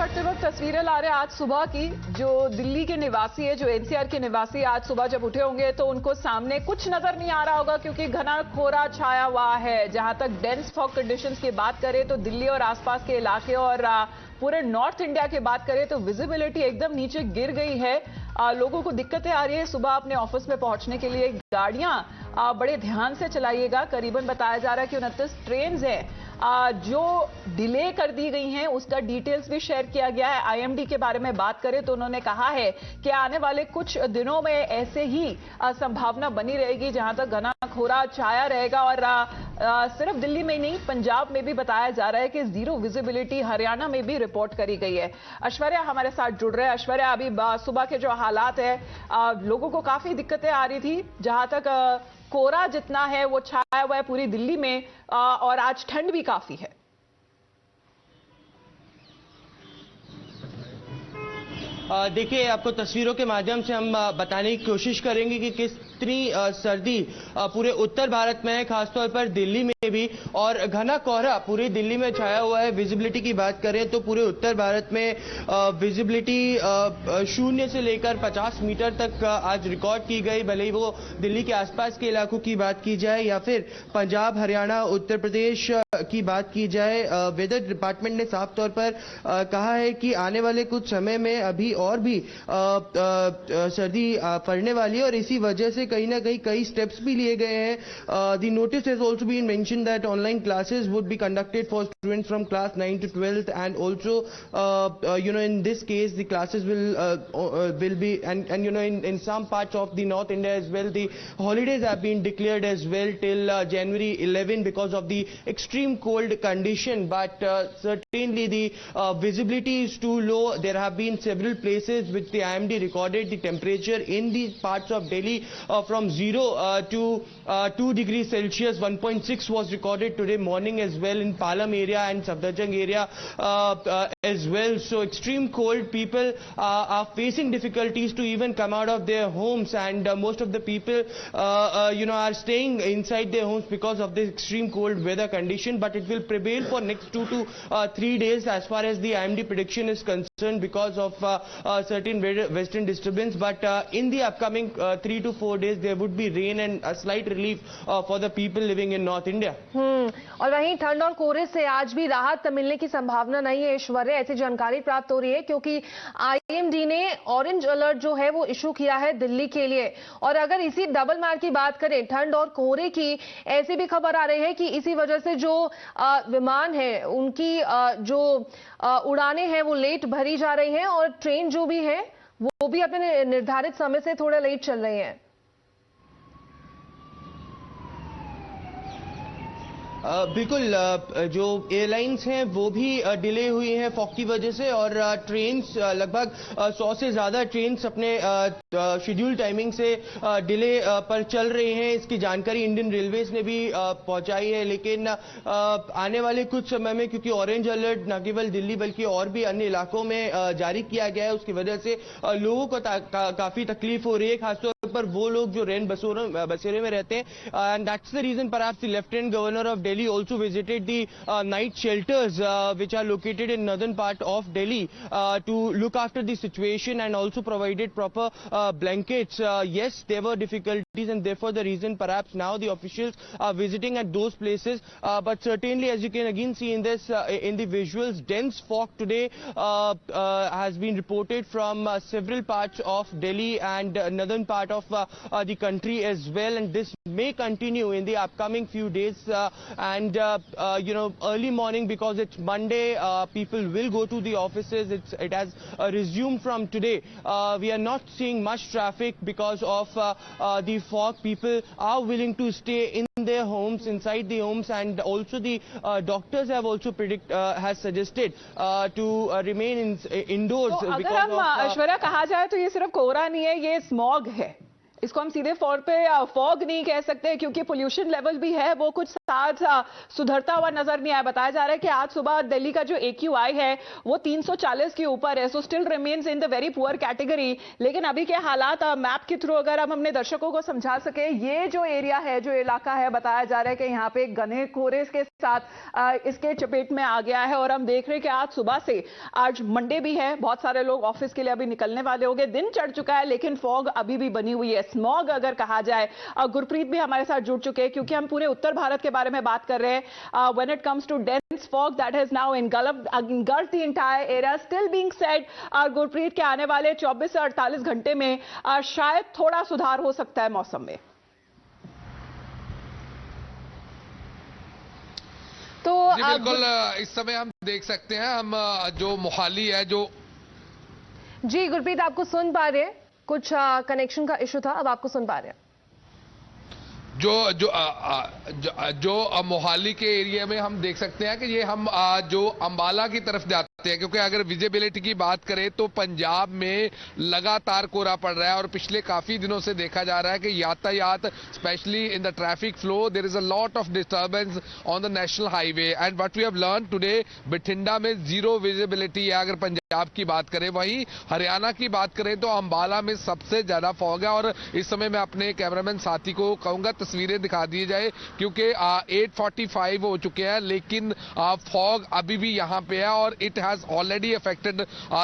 बढ़ते वक्त तस्वीरें ला रहे हैं आज सुबह की। जो दिल्ली के निवासी है, जो एनसीआर के निवासी आज सुबह जब उठे होंगे तो उनको सामने कुछ नजर नहीं आ रहा होगा, क्योंकि घना कोहरा छाया हुआ है। जहां तक डेंस फॉग कंडीशंस की बात करें तो दिल्ली और आसपास के इलाके और पूरे नॉर्थ इंडिया की बात करें तो विजिबिलिटी एकदम नीचे गिर गई है। लोगों को दिक्कतें आ रही है सुबह अपने ऑफिस में पहुंचने के लिए। गाड़ियां बड़े ध्यान से चलाइएगा। करीबन बताया जा रहा है कि 29 ट्रेन हैं जो डिले कर दी गई हैं, उसका डिटेल्स भी शेयर किया गया है। आईएमडी के बारे में बात करें तो उन्होंने कहा है कि आने वाले कुछ दिनों में ऐसे ही संभावना बनी रहेगी जहां तक घना कोहरा छाया रहेगा। और सिर्फ दिल्ली में नहीं, पंजाब में भी बताया जा रहा है कि जीरो विजिबिलिटी हरियाणा में भी रिपोर्ट करी गई है। ऐश्वर्या हमारे साथ जुड़ रहे हैं। ऐश्वर्या, अभी सुबह के जो हालात है, लोगों को काफी दिक्कतें आ रही थी। जहां तक कोहरा जितना है वो छाया हुआ है पूरी दिल्ली में, और आज ठंड भी काफी है। देखिए, आपको तस्वीरों के माध्यम से हम बताने की कोशिश करेंगे कि कितनी सर्दी पूरे उत्तर भारत में है, खासतौर पर दिल्ली में भी। और घना कोहरा पूरी दिल्ली में छाया हुआ है। विजिबिलिटी की बात करें तो पूरे उत्तर भारत में विजिबिलिटी 0 से लेकर 50 मीटर तक आज रिकॉर्ड की गई। भले ही वो दिल्ली के आसपास के इलाकों की बात की जाए या फिर पंजाब, हरियाणा, उत्तर प्रदेश की बात की जाए, वेदर डिपार्टमेंट ने साफ तौर पर कहा है कि आने वाले कुछ समय में अभी और भी सर्दी पड़ने वाली है। और इसी वजह से कहीं ना कहीं कई स्टेप्स भी लिए गए हैं। The notice has also been mentioned that online classes would be conducted for students from class 9 to 12th, and also in this case the classes will be and in some parts of the North India as well, the holidays have been declared as well till January 11 because of the extreme cold condition. But certainly the visibility is too low. There have been several places which the IMD recorded the temperature in these parts of Delhi from 0 to 2 degrees Celsius. 1.6 was recorded today morning as well in Palam area and Safdarjung area as well. So extreme cold, people are facing difficulties to even come out of their homes, and most of the people are staying inside their homes because of this extreme cold weather condition. But it will prevail for next 2 to 3 days as far as the IMD prediction is concerned because of certain western disturbance. But in the upcoming 3 to 4 days there would be rain and a slight relief for the people living in North India. और वहीं ठंड और कोहरे से आज भी राहत मिलने की संभावना नहीं है। ऐश्वर्या, ऐसी जानकारी प्राप्त हो रही है क्योंकि आईएमडी ने ऑरेंज अलर्ट जो है वो इशू किया है दिल्ली के लिए। और अगर इसी डबल मार की बात करें ठंड और कोहरे की, ऐसी भी खबर आ रही है कि इसी वजह से जो विमान है उनकी जो उड़ानें हैं वो लेट भरी जा रही हैं, और ट्रेन जो भी है वो भी अपने निर्धारित समय से थोड़ा लेट चल रही है। बिल्कुल, जो एयरलाइंस हैं वो भी डिले हुई हैं फॉग की वजह से, और ट्रेन्स लगभग 100 से ज़्यादा ट्रेन्स अपने शेड्यूल टाइमिंग से डिले पर चल रही हैं। इसकी जानकारी इंडियन रेलवेज ने भी पहुंचाई है। लेकिन आने वाले कुछ समय में, क्योंकि ऑरेंज अलर्ट न केवल दिल्ली बल्कि और भी अन्य इलाकों में जारी किया गया है, उसकी वजह से लोगों को काफ़ी तकलीफ हो रही है, खासतौर पर वो लोग जो रैन बसेरों में रहते हैं। And that's the reason perhaps the lieutenant governor of Delhi also visited the night shelters which are located in northern part of Delhi to look after the situation and also provided proper blankets. Yes, there were difficulties, and therefore the reason perhaps now the officials are visiting at those places. But certainly, as you can again see in this in the visuals, dense fog today has been reported from several parts of Delhi and northern part of the country as well, and this may continue in the upcoming few days. And early morning, because it's Monday, people will go to the offices. It has resumed from today. We are not seeing much traffic because of the fog. People are willing to stay in their homes, inside the homes, and also the doctors have also has suggested to remain indoors. तो अगर हम ऐश्वर्या कहा जाए तो ये सिर्फ कोहरा नहीं है, ये स्मॉग है। इसको हम सीधे तौर पे फॉग नहीं कह सकते, क्योंकि पोल्यूशन लेवल भी है वो कुछ आज सुधरता हुआ नजर नहीं आया। बताया जा रहा है कि आज सुबह दिल्ली का जो AQI है वो 340 के ऊपर है, so still remains in the very poor category. लेकिन अभी के हालात मैप के थ्रू अगर हम अपने दर्शकों को समझा सके, ये जो एरिया है, जो इलाका है, बताया जा रहा है कि यहाँ पे घने कोहरे के साथ इसके चपेट में आ गया है। और हम देख रहे हैं कि आज सुबह से, आज मंडे भी है, बहुत सारे लोग ऑफिस के लिए अभी निकलने वाले होंगे, दिन चढ़ चुका है लेकिन फॉग अभी भी बनी हुई है। स्मॉग अगर कहा जाए, गुरप्रीत भी हमारे साथ जुड़ चुके हैं क्योंकि हम पूरे उत्तर भारत के बारे में बात कर रहे हैं। When it comes to dense fog that has now engulfed the entire area, still being said, Gurpreet के आने वाले 24 से 48 घंटे में शायद थोड़ा सुधार हो सकता है मौसम में। तो जी बिल्कुल, इस समय हम देख सकते हैं, हम जो मोहाली है, जो जी गुरप्रीत आपको सुन पा रहे हैं, कुछ कनेक्शन का इशू था, अब आपको सुन पा रहे हैं। जो मोहाली के एरिया में हम देख सकते हैं कि ये हम जो अंबाला की तरफ जाते हैं, क्योंकि अगर विजिबिलिटी की बात करें तो पंजाब में लगातार कोहरा पड़ रहा है और पिछले काफी दिनों से देखा जा रहा है कि यातायात, specially in the traffic flow, there is a lot of disturbance on the national highway. And what we have learn today, Bathinda में जीरो विजिबिलिटी है अगर पंजाब की बात करें। वहीं हरियाणा की बात करें तो अंबाला में सबसे ज्यादा फॉग है। और इस समय मैं अपने कैमरामैन साथी को कहूंगा तस्वीरें दिखा दी जाए, क्योंकि 8:45 हो चुके हैं लेकिन फॉग अभी भी यहां पे है और it has already affected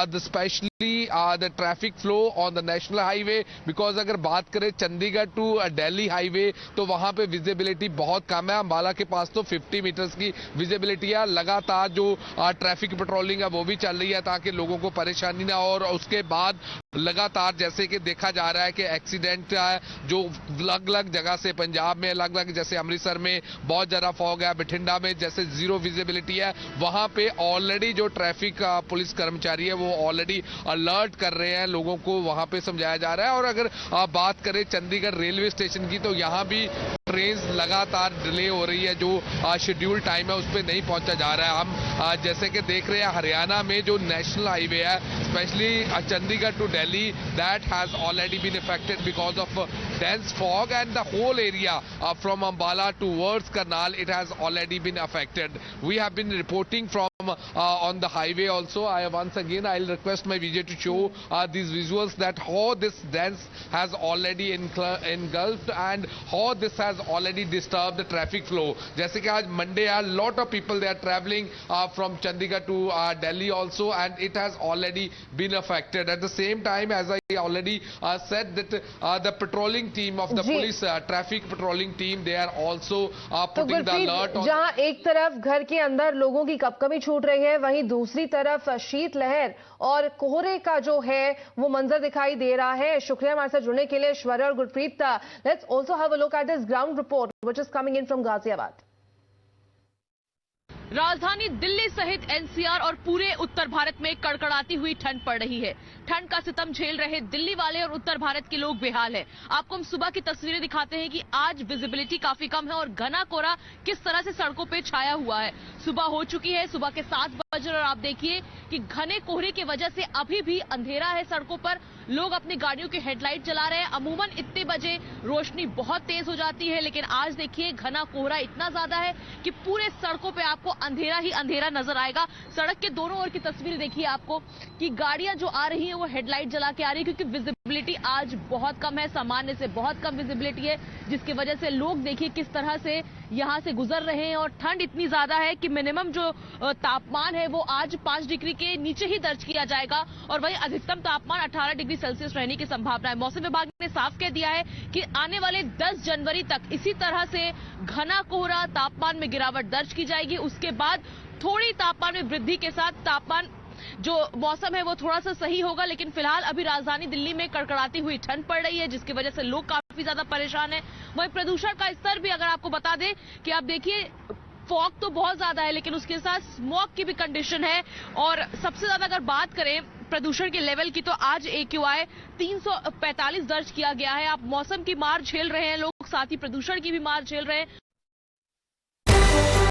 the specially the traffic flow on the national highway. Because अगर बात करें चंडीगढ़ टू दिल्ली हाईवे तो वहां पे विजिबिलिटी बहुत कम है। अंबाला के पास तो 50 मीटर्स की विजिबिलिटी है। लगातार जो ट्रैफिक पेट्रोलिंग है वो भी चल रही है ताकि लोगों को परेशानी ना हो। और उसके बाद लगातार जैसे कि देखा जा रहा है कि एक्सीडेंट है जो अलग अलग जगह से, पंजाब में अलग अलग, जैसे अमृतसर में बहुत ज्यादा फॉग है, बठिंडा में जैसे जीरो विजिबिलिटी है, वहां पे ऑलरेडी जो ट्रैफिक पुलिस कर्मचारी है वो ऑलरेडी अलर्ट कर रहे हैं, लोगों को वहां पे समझाया जा रहा है। और अगर बात करें चंडीगढ़ रेलवे स्टेशन की तो यहां भी ट्रेन लगातार डिले हो रही है, जो शेड्यूल टाइम है उस पर नहीं पहुंचा जा रहा है। हम जैसे कि देख रहे हैं हरियाणा में जो नेशनल हाईवे है, specially Chandigarh to Delhi, that has already been affected because of dense fog, and the whole area from Ambala towards Karnal, it has already been affected. We have been reporting from on the highway also. I'll request my VJ to show these visuals that how this dense has already engulfed and how this has already disturbed the traffic flow. जैसे कि आज Monday, a lot of people they are traveling from Chandigarh to Delhi also, and it has already been affected. At the same time, as I already said, that the patrolling team of the police, traffic patrolling team, they are also putting the alert on. जहां एक तरफ घर के अंदर लोगों की कपकपी छूट रही है, वहीं दूसरी तरफ शीतलहर और कोहरे का जो है वो मंजर दिखाई दे रहा है। शुक्रिया हमारे साथ जुड़ने के लिए ऐश्वर्या और Gurpreet. Let's also have a look at this ground report which is coming in from Ghaziabad. राजधानी दिल्ली सहित एनसीआर और पूरे उत्तर भारत में कड़कड़ाती हुई ठंड पड़ रही है। ठंड का सितम झेल रहे दिल्ली वाले और उत्तर भारत के लोग बेहाल है। आपको हम सुबह की तस्वीरें दिखाते हैं कि आज विजिबिलिटी काफी कम है और घना कोहरा किस तरह से सड़कों पे छाया हुआ है। सुबह हो चुकी है, सुबह के 7 बजे और आप देखिए कि घने कोहरे की वजह से अभी भी अंधेरा है सड़कों पर। लोग अपनी गाड़ियों की हेडलाइट जला रहे हैं। अमूमन इतने बजे रोशनी बहुत तेज हो जाती है, लेकिन आज देखिए घना कोहरा इतना ज्यादा है कि पूरे सड़कों पे आपको अंधेरा ही अंधेरा नजर आएगा। सड़क के दोनों ओर की तस्वीर देखिए आपको कि गाड़ियां जो आ रही हैं वो हेडलाइट जला के आ रही है, क्योंकि विजिबिलिटी आज बहुत कम है, सामान्य से बहुत कम विजिबिलिटी है, जिसकी वजह से लोग देखिए किस तरह से यहां से गुजर रहे हैं। और ठंड इतनी ज्यादा है कि मिनिमम जो तापमान है वो आज 5 डिग्री के नीचे ही दर्ज किया जाएगा और वही अधिकतम तापमान 18 डिग्री सेल्सियस रहने की संभावना है। मौसम विभाग ने साफ कह दिया है कि आने वाले 10 जनवरी तक इसी तरह से घना कोहरा, तापमान में गिरावट दर्ज की जाएगी। उसके बाद थोड़ी तापमान में वृद्धि के साथ तापमान जो मौसम है वो थोड़ा सा सही होगा, लेकिन फिलहाल अभी राजधानी दिल्ली में कड़कड़ाती हुई ठंड पड़ रही है, जिसकी वजह से लोग काफी ज्यादा परेशान हैं। वहीं प्रदूषण का स्तर भी अगर आपको बता दें कि आप देखिए फॉग तो बहुत ज्यादा है, लेकिन उसके साथ स्मॉग की भी कंडीशन है। और सबसे ज्यादा अगर बात करें प्रदूषण के लेवल की तो आज AQI 345 दर्ज किया गया है। आप मौसम की मार झेल रहे हैं लोग, साथ ही प्रदूषण की भी मार झेल रहे हैं।